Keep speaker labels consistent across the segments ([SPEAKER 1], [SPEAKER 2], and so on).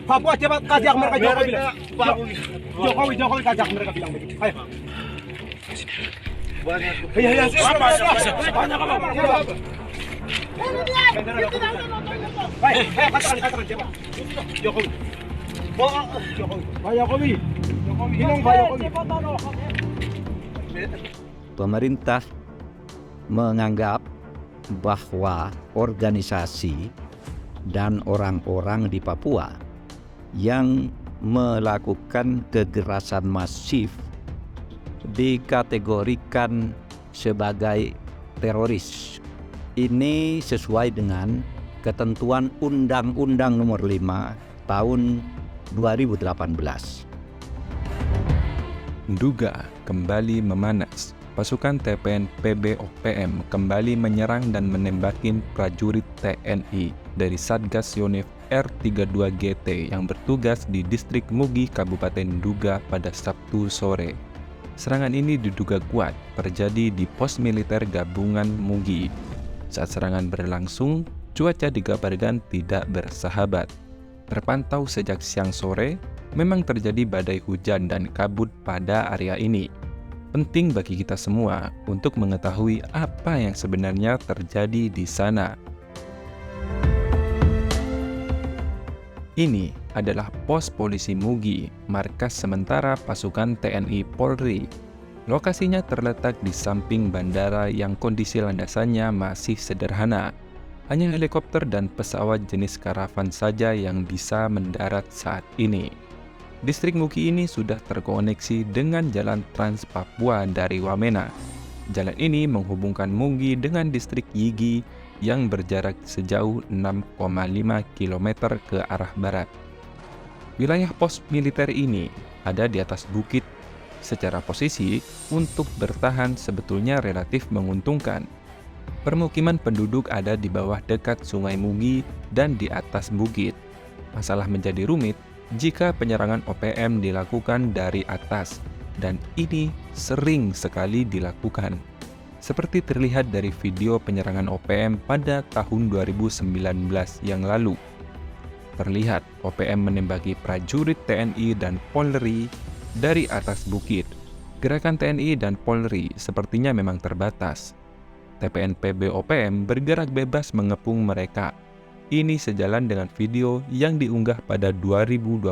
[SPEAKER 1] Papua cepat kajak mereka Jokowi bilang. Jokowi kajak mereka bilang begitu. Ayo. Iya, banyak apa? Katakan cepat. Jokowi. Pak Jokowi. Bilang Pak Jokowi.
[SPEAKER 2] Pemerintah menganggap bahwa organisasi dan orang-orang di Papua yang melakukan kekerasan masif dikategorikan sebagai teroris. Ini sesuai dengan ketentuan Undang-Undang Nomor 5 tahun 2018.
[SPEAKER 3] Nduga kembali memanas. Pasukan TPN PB-OPM kembali menyerang dan menembakin prajurit TNI dari Satgas Yonif R32GT yang bertugas di distrik Mugi, Kabupaten Nduga pada Sabtu sore. Serangan ini diduga kuat terjadi di pos militer gabungan Mugi. Saat serangan berlangsung, cuaca dikabarkan tidak bersahabat. Terpantau sejak siang sore, memang terjadi badai hujan dan kabut pada area ini. Penting bagi kita semua untuk mengetahui apa yang sebenarnya terjadi di sana. Ini adalah pos polisi Mugi, markas sementara pasukan TNI Polri. Lokasinya terletak di samping bandara yang kondisi landasannya masih sederhana. Hanya helikopter dan pesawat jenis karavan saja yang bisa mendarat saat ini. Distrik Mugi ini sudah terkoneksi dengan jalan Trans Papua dari Wamena. Jalan ini menghubungkan Mugi dengan distrik Yigi yang berjarak sejauh 6,5 km ke arah barat. Wilayah pos militer ini ada di atas bukit. Secara posisi, untuk bertahan sebetulnya relatif menguntungkan. Permukiman penduduk ada di bawah dekat Sungai Mugi dan di atas bukit. Masalah menjadi rumit jika penyerangan OPM dilakukan dari atas, dan ini sering sekali dilakukan. Seperti terlihat dari video penyerangan OPM pada tahun 2019 yang lalu. Terlihat OPM menembaki prajurit TNI dan Polri dari atas bukit. Gerakan TNI dan Polri sepertinya memang terbatas. TPN PB-OPM bergerak bebas mengepung mereka. Ini sejalan dengan video yang diunggah pada 2022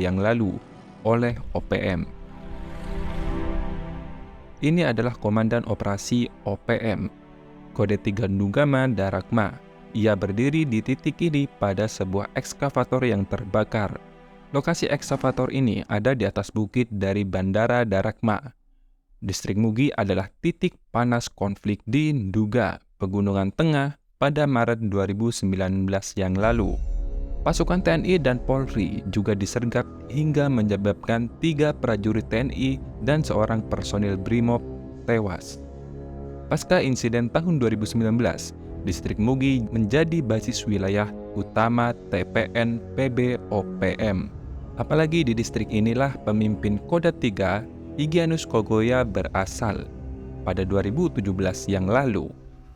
[SPEAKER 3] yang lalu oleh OPM. Ini adalah Komandan Operasi OPM, Kode 3 Ndugama Darakma. Ia berdiri di titik ini pada sebuah ekskavator yang terbakar. Lokasi ekskavator ini ada di atas bukit dari Bandara Darakma. Distrik Mugi adalah titik panas konflik di Nduga, Pegunungan Tengah, pada Maret 2019 yang lalu. Pasukan TNI dan Polri juga disergap hingga menyebabkan 3 prajurit TNI dan seorang personil BRIMOB tewas. Pasca insiden tahun 2019, distrik Mugi menjadi basis wilayah utama TPN PB-OPM. Apalagi di distrik inilah pemimpin Koda 3 Igyanus Kogoya berasal. Pada 2017 yang lalu,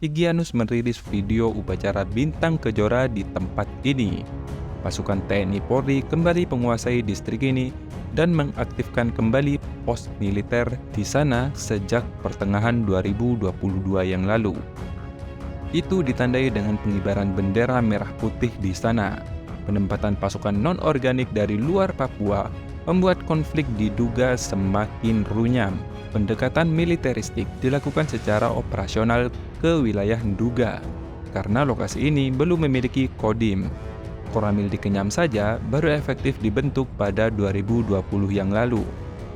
[SPEAKER 3] Igyanus merilis video upacara Bintang Kejora di tempat ini. Pasukan TNI Polri kembali menguasai distrik ini dan mengaktifkan kembali pos militer di sana sejak pertengahan 2022 yang lalu. Itu ditandai dengan pengibaran bendera merah putih di sana. Penempatan pasukan non-organik dari luar Papua membuat konflik diduga semakin runyam. Pendekatan militeristik dilakukan secara operasional ke wilayah Nduga, karena lokasi ini belum memiliki kodim. Koramil di Kenyam saja baru efektif dibentuk pada 2020 yang lalu.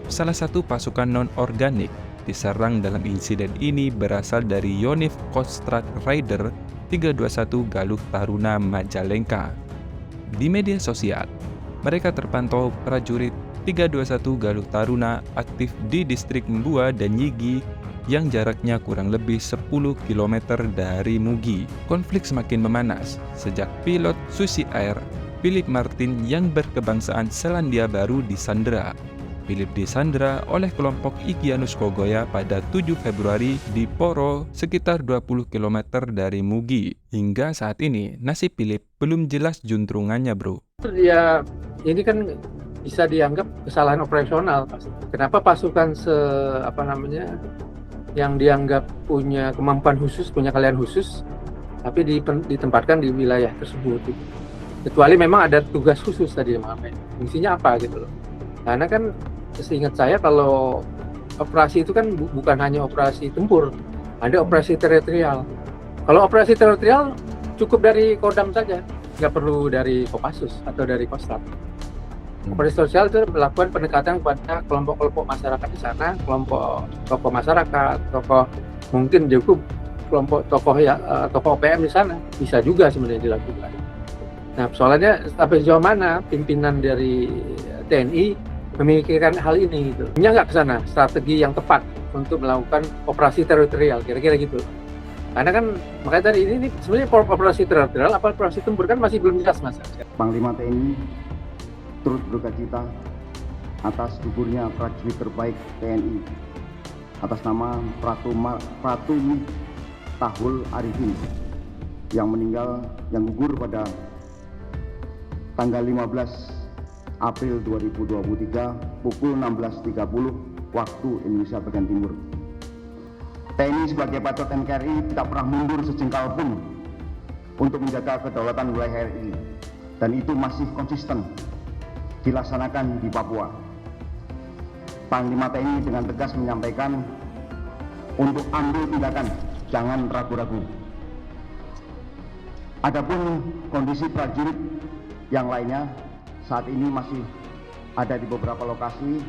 [SPEAKER 3] Salah satu pasukan non-organik diserang dalam insiden ini berasal dari Yonif Kostrad Rider 321 Galuh Taruna Majalengka. Di media sosial, mereka terpantau prajurit 321 Galuh Taruna aktif di distrik Mbua dan Yigi yang jaraknya kurang lebih 10 km dari Mugi. Konflik semakin memanas sejak pilot Susi Air Philip Martin yang berkebangsaan Selandia Baru disandera. Philip disandra oleh kelompok Igyanus Kogoya pada 7 Februari di Poro, sekitar 20 km dari Mugi. Hingga saat ini, nasib Philip belum jelas juntrungannya, bro.
[SPEAKER 4] Ya, ini kan bisa dianggap kesalahan operasional. Kenapa pasukan yang dianggap punya kemampuan khusus, punya keahlian khusus, tapi ditempatkan di wilayah tersebut. Kecuali memang ada tugas khusus tadi, fungsinya apa gitu loh. Karena kan seingat saya kalau operasi itu kan bukan hanya operasi tempur, ada operasi teritorial. Kalau operasi teritorial cukup dari Kodam saja, nggak perlu dari Kopassus atau dari Kostrat. Operasi sosial itu melakukan pendekatan kepada kelompok-kelompok masyarakat di sana, kelompok tokoh masyarakat, tokoh mungkin juga kelompok tokoh OPM di sana bisa juga sebenarnya dilakukan. Nah, soalnya sampai sejauh mana pimpinan dari TNI memikirkan hal ini gitu. Punya nggak ke sana strategi yang tepat untuk melakukan operasi teritorial, kira-kira gitu. Karena kan makanya tadi ini sebenarnya operasi teritorial apa operasi tempur kan masih belum jelas, Mas.
[SPEAKER 5] Panglima TNI turut berduka atas gugurnya prajurit terbaik TNI atas nama Pratumi Tahul Arifin yang gugur pada tanggal 15 April 2023 pukul 16.30 waktu Indonesia bagian timur. TNI sebagai patriot NKRI tidak pernah mundur sejengkal pun untuk menjaga kedaulatan wilayah RI, dan itu masih konsisten dilaksanakan di Papua. Panglima TNI dengan tegas menyampaikan untuk ambil tindakan, jangan ragu-ragu. Adapun kondisi prajurit yang lainnya saat ini masih ada di beberapa lokasi.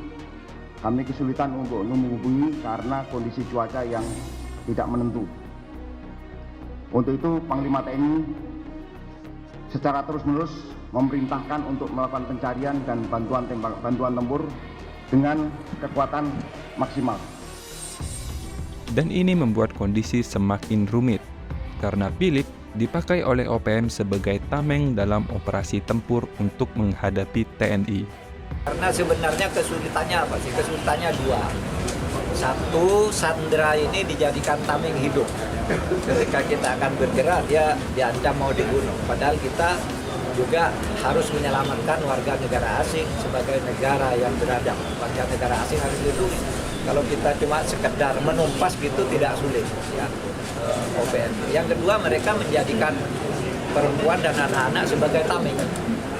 [SPEAKER 5] Kami kesulitan untuk menghubungi karena kondisi cuaca yang tidak menentu. Untuk itu Panglima TNI secara terus-menerus memerintahkan untuk melakukan pencarian dan bantuan tempur dengan kekuatan maksimal.
[SPEAKER 3] Dan ini membuat kondisi semakin rumit karena Philip dipakai oleh OPM sebagai tameng dalam operasi tempur untuk menghadapi TNI.
[SPEAKER 2] Karena sebenarnya kesulitannya apa sih? Kesulitannya dua. Satu, Sandra ini dijadikan tameng hidup. Ketika kita akan bergerak, dia diancam mau dibunuh. Padahal kita juga harus menyelamatkan warga negara asing sebagai negara yang beradab. Warga negara asing harus dilindungi. Kalau kita cuma sekedar menumpas gitu tidak sulit, ya. OPM. Yang kedua, mereka menjadikan perempuan dan anak-anak sebagai tameng.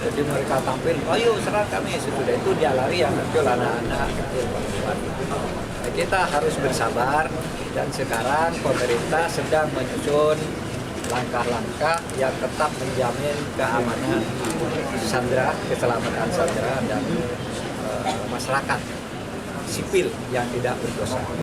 [SPEAKER 2] Jadi mereka tampil, ayo serang kami. Sesudah itu dia lari, yang muncul anak-anak kecil, perempuan. Nah, kita harus bersabar, dan sekarang pemerintah sedang menyusun langkah-langkah yang tetap menjamin keamanan Sandra, keselamatan Sandra dan masyarakat sipil yang tidak berdosa.